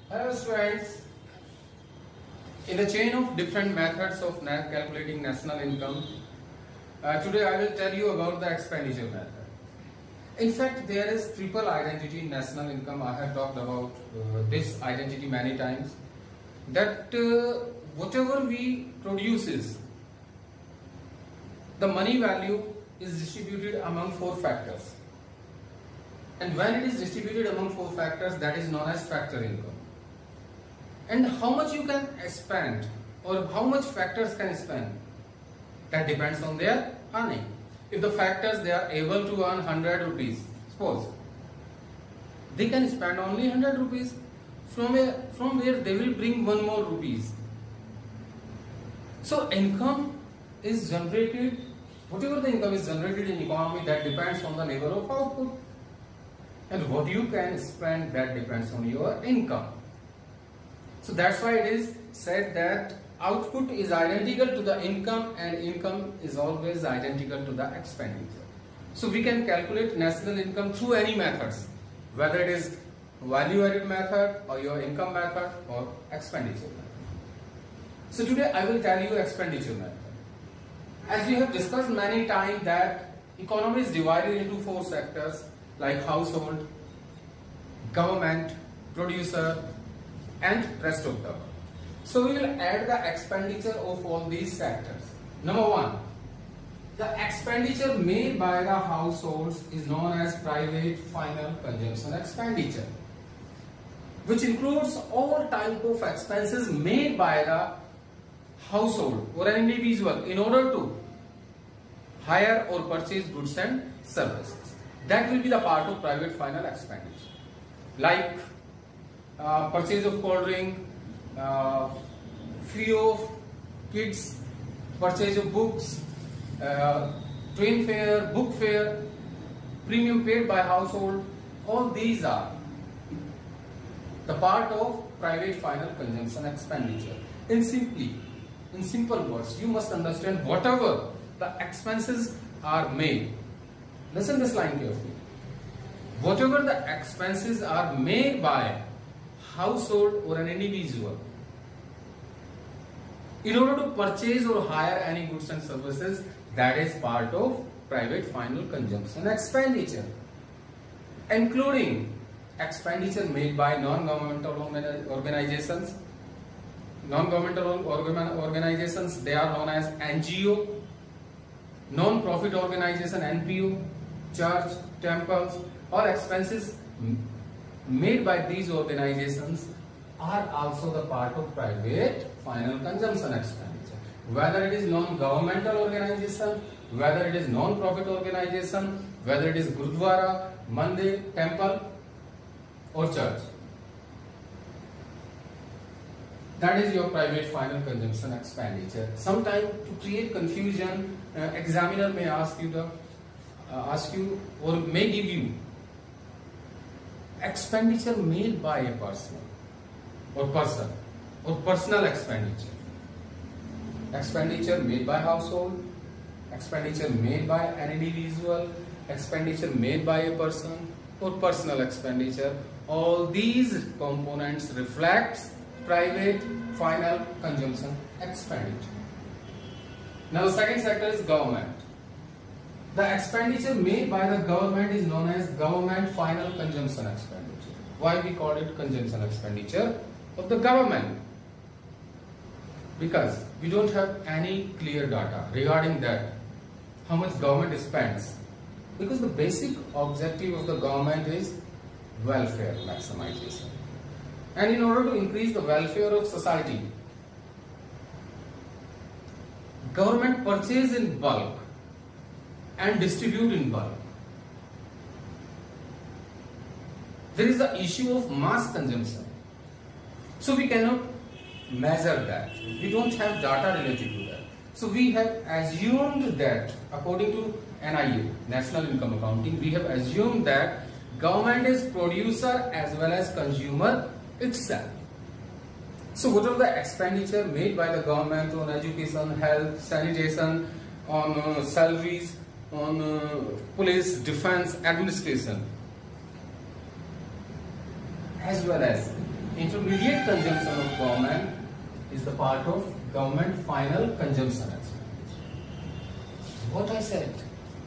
Hello students, in the chain of different methods of calculating national income, today I will tell you about the expenditure method. In fact, there is triple identity in national income. I have talked about this identity many times, that whatever we produces, the money value is distributed among four factors. And when it is distributed among four factors, that is known as factor income. And how much you can spend or how much factors can spend, that depends on their earning. If the factors, they are able to earn 100 rupees, suppose they can spend only 100 rupees, from where they will bring one more rupees. So income is generated, whatever the income is generated in economy, that depends on the level of output. And what you can spend, that depends on your income. So that's why it is said that output is identical to the income and income is always identical to the expenditure. So we can calculate national income through any methods, whether it is value added method or your income method or expenditure method. So today I will tell you expenditure method. As we have discussed many times that economy is divided into four sectors like household, government, producer, and rest of the world. So we will add the expenditure of all these sectors. Number one, the expenditure made by the households is known as private final consumption expenditure, which includes all type of expenses made by the household or an individual in order to hire or purchase goods and services. That will be the part of private final expenditure, like purchase of cold drink, fee of kids, purchase of books, train fare, book fare, premium paid by household. All these are the part of private final consumption expenditure. In simple words, you must understand whatever the expenses are made. Listen this line carefully. Whatever the expenses are made by household or an individual in order to purchase or hire any goods and services, that is part of private final consumption expenditure, including expenditure made by non-governmental organizations. Non-governmental organizations, they are known as NGO, non-profit organization NPO, church, temples. All expenses made by these organizations are also the part of private final consumption expenditure. Whether it is non-governmental organization, whether it is non-profit organization, whether it is Gurudwara, Mandir, temple or church. That is your private final consumption expenditure. Sometimes to create confusion, examiner may ask you or may give you expenditure made by a person or personal expenditure. Expenditure made by household, expenditure made by an individual, expenditure made by a person or personal expenditure. All these components reflects private final consumption expenditure. Now the second sector is government. The expenditure made by the government is known as government final consumption expenditure. Why we call it consumption expenditure of the government? Because we don't have any clear data regarding that, how much government spends. Because the basic objective of the government is welfare maximization. And in order to increase the welfare of society, government purchase in bulk and distribute in bulk. There is the issue of mass consumption. So we cannot measure that. We don't have data related to that. So we have assumed that according to NIA, National Income Accounting, we have assumed that government is producer as well as consumer itself. So whatever the expenditure made by the government on education, health, sanitation, on salaries, on police, defense, administration, as well as intermediate consumption of government is the part of government final consumption expenditure. What I said,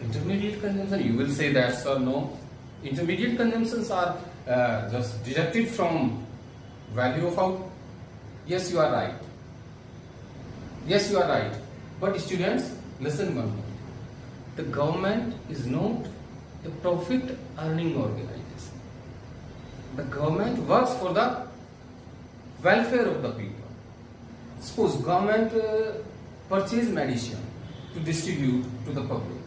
intermediate consumption, you will say that, sir, no. Intermediate consumptions are just deducted from value of output. Yes, you are right. Yes, you are right. But students, listen one point. The government is not a profit earning organization. The government works for the welfare of the people. Suppose government purchase medicine to distribute to the public.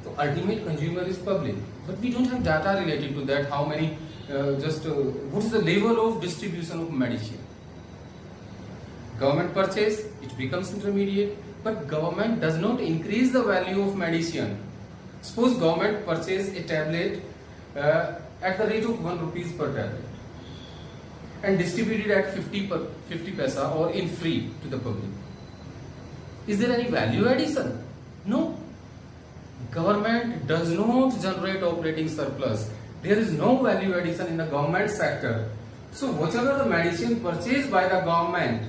So ultimate consumer is public. But we don't have data related to that. How many, what is the level of distribution of medicine? Government purchase, it becomes intermediate, but government does not increase the value of medicine. Suppose government purchase a tablet at the rate of 1 rupees per tablet and distribute it at 50 paisa or in free to the public. Is there any value addition? No. Government does not generate operating surplus. There is no value addition in the government sector. So whatever the medicine purchased by the government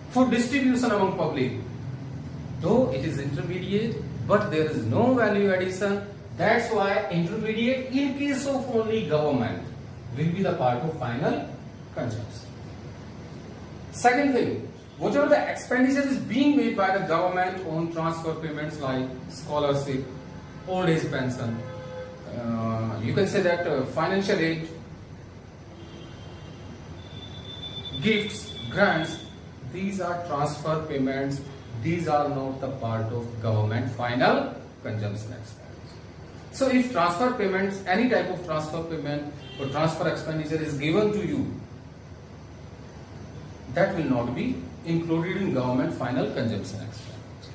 for distribution among public, though it is intermediate, but there is no value addition. That's why intermediate in case of only government will be the part of final consumption. Second thing, whatever the expenditure is being made by the government on transfer payments like scholarship, old age pension, you can say that financial aid, gifts, grants, these are transfer payments. These are not the part of government final consumption expenditure. So if transfer payments, any type of transfer payment or transfer expenditure is given to you, that will not be included in government final consumption expenditure.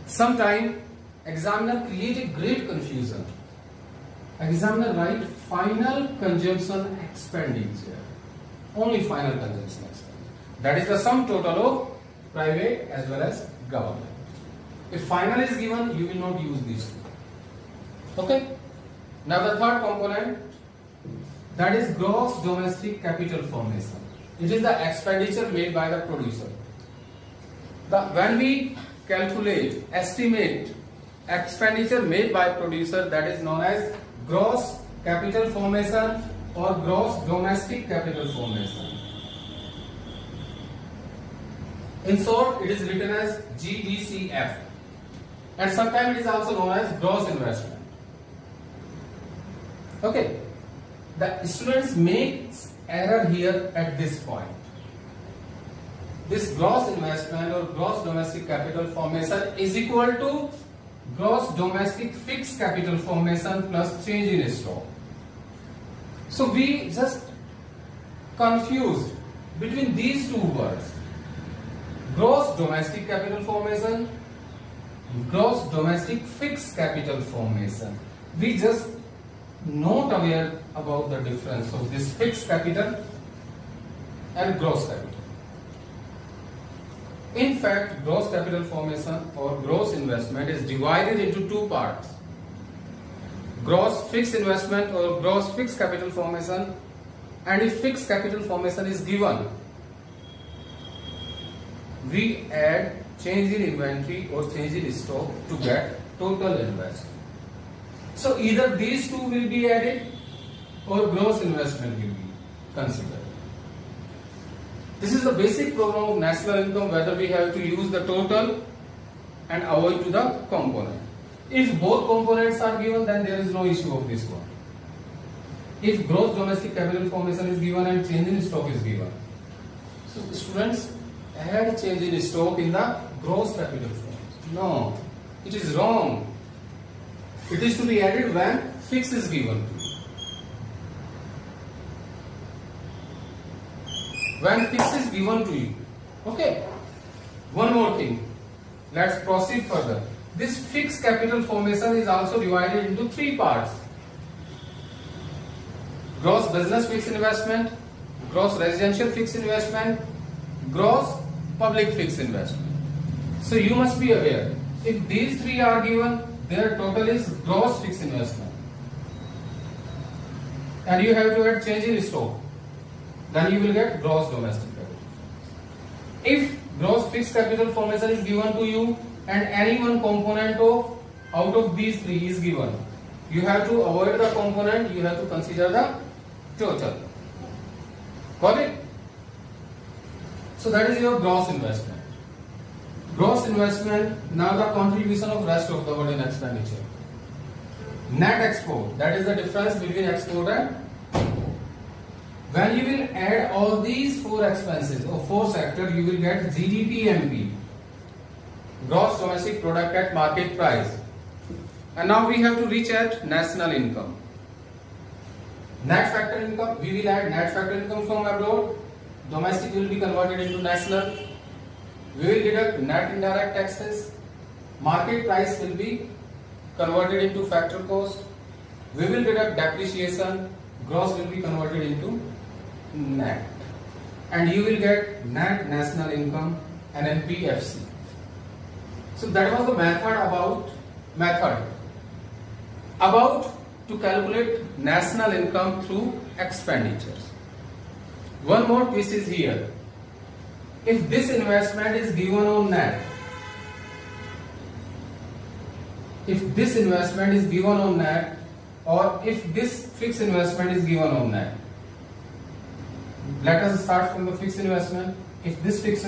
Sometimes examiner create a great confusion. Examiner write final consumption expenditure, only final consumption expenditure. That is the sum total of private as well as government. If final is given, you will not use these two. Okay. Now the third component, that is gross domestic capital formation. It is the expenditure made by the producer. When we calculate, estimate expenditure made by producer, that is known as gross capital formation or gross domestic capital formation. In short, it is written as GDCF, and sometimes it is also known as gross investment. Okay, the students make error here at this point. This gross investment or gross domestic capital formation is equal to gross domestic fixed capital formation plus change in stock. So we just confused between these two words. Gross domestic capital formation, gross domestic fixed capital formation. We just not aware about the difference of this fixed capital and gross capital. In fact, gross capital formation or gross investment is divided into two parts. Gross fixed investment or gross fixed capital formation, and if fixed capital formation is given, we add change in inventory or change in stock to get total investment. So either these two will be added or gross investment will be considered. This is the basic problem of national income, whether we have to use the total and avoid to the component. If both components are given, then there is no issue of this one. If gross domestic capital formation is given and change in stock is given, so students, add change in stock in the gross capital formation. No, it is wrong. It is to be added when fixed is given. When fixed is given to you. Okay. One more thing. Let's proceed further. This fixed capital formation is also divided into three parts. Gross business fixed investment, gross residential fixed investment, gross public fixed investment. So you must be aware, if these three are given, their total is gross fixed investment. and you have to add change in stock. Then you will get gross domestic capital. If gross fixed capital formation is given to you and any one component of out of these three is given, you have to avoid the component, you have to consider the total. Got it? So that is your gross investment. Gross investment, now the contribution of rest of the burden expenditure. Net export, that is the difference between export and. When you will add all these four expenses or four sectors, you will get GDP-MP, gross domestic product at market price. And now we have to reach at national income. Net factor income, we will add net factor income from abroad. Domestic will be converted into national. We will deduct net indirect taxes. Market price will be converted into factor cost. We will deduct depreciation. Gross will be converted into net. And you will get net national income, NNPFC. So that was the method about to calculate national income through expenditures. One more twist is here. If this investment is given on net, or if this fixed investment is given on net. Let us start from the fixed investment. If this fixed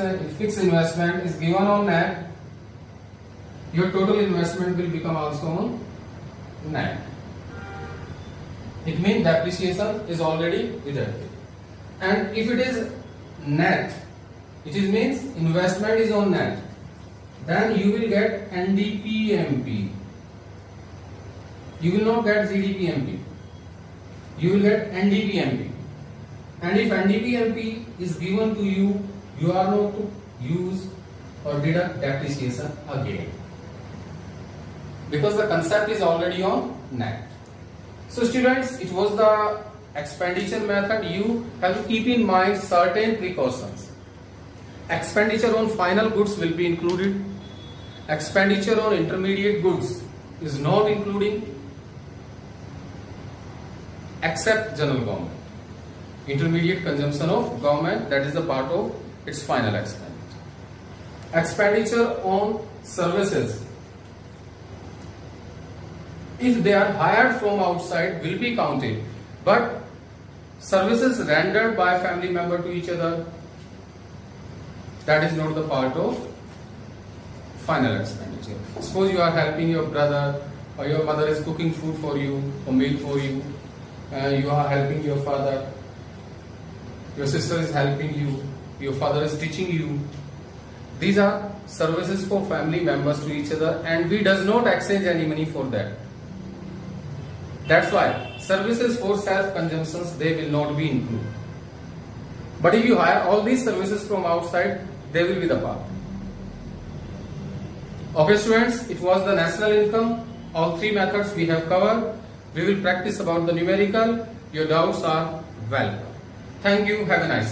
investment is given on net, your total investment will become also on net. It means depreciation is already deducted. And if it is net, it means investment is on net, then you will get NDP-MP. You will not get GDP-MP. You will get NDP-MP. And if NDP-MP is given to you, you are not to use or deduct depreciation again, because the concept is already on net. So students, it was the expenditure method. You have to keep in mind certain precautions. Expenditure on final goods will be included. Expenditure on intermediate goods is not including, except general government. Intermediate consumption of government, that is the part of its final expenditure. Expenditure on services, if they are hired from outside, will be counted, but services rendered by family member to each other, that is not the part of final expenditure. Suppose you are helping your brother, or your mother is cooking food for you or meal for you, you are helping your father, your sister is helping you, your father is teaching you. These are services for family members to each other, and we does not exchange any money for that. That's why services for self-consumptions, they will not be included. But if you hire all these services from outside, they will be the part. Okay students, it was the national income. All three methods we have covered. We will practice about the numerical. Your doubts are welcome. Thank you. Have a nice day.